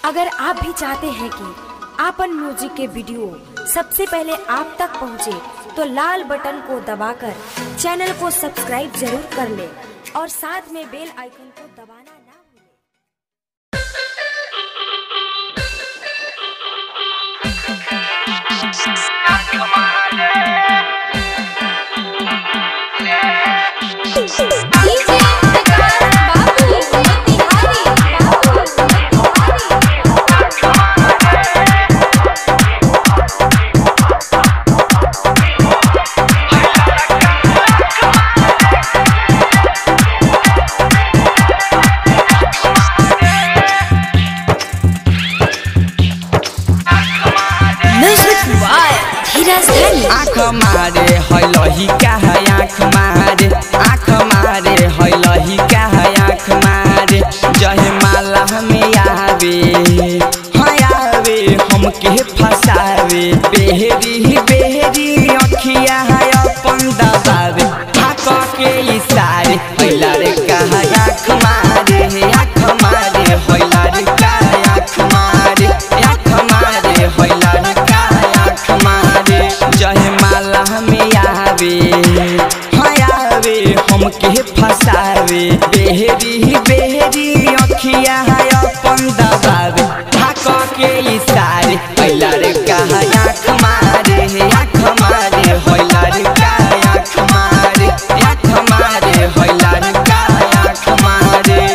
अगर आप भी चाहते हैं कि आपन म्यूजिक के वीडियो सबसे पहले आप तक पहुंचे, तो लाल बटन को दबाकर चैनल को सब्सक्राइब जरूर कर ले और साथ में बेल आइकन को दबाना ना भूलें। आँख मारे है लहिका है आँख मारे, आँख मारे है लहिका है आँख मारे। जहे माला में आवे आवे हमके फसावे, बेहरी बेहरी अखिया है अपन दबावे। थाक के इशारे हैला रे कहा आँख मारे, आँख मारे हैला रे का आँख मारे, आँख मारे हैला रे का आँख मारे। जहे माला में आवे आवे हमके फसावे, बेहरी बेहरी अखिया है अपन दबावे। थाक के इशारे हैला रे कहा आँख मारे, आँख मारे हैला रे का आँख मारे, आँख मारे हैला रे का आँख मारे।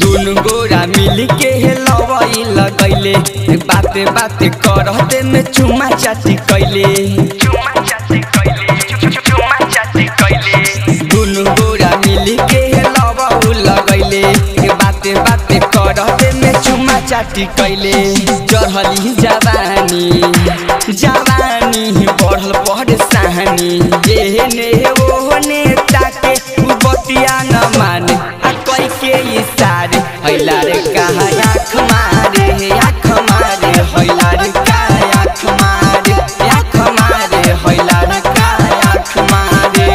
दुनु गोरा मिल के लवई लगैले, बाते बाते करते में चुमा चाटी कैले। दुनु गोरा मिल के लवऊ लगैले, बाते बाते करते में चुमा चाटी कैले। चढ़ली जवानी जवानी बढ़ल परेशानी, एहने ओहने ताके बतिया न माने। के इशारे हैला रे कहा आँख मारे, आँख मारे हैला रे का आँख मारे, आँख मारे हैला रे का आँख मारे।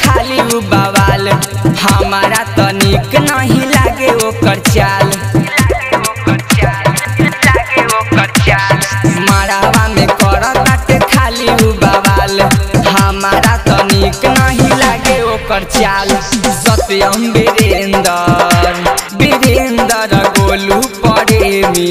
खाली उ बवाल हमारा तनिक नहीं लागे ओकर चाल, मरावा में करताटे खाली उ बवाल हमारा तनिक नहीं लागे ओकर चाल। सत्यम वीरेंद्र वीरेंद्र गोलू प्रेमी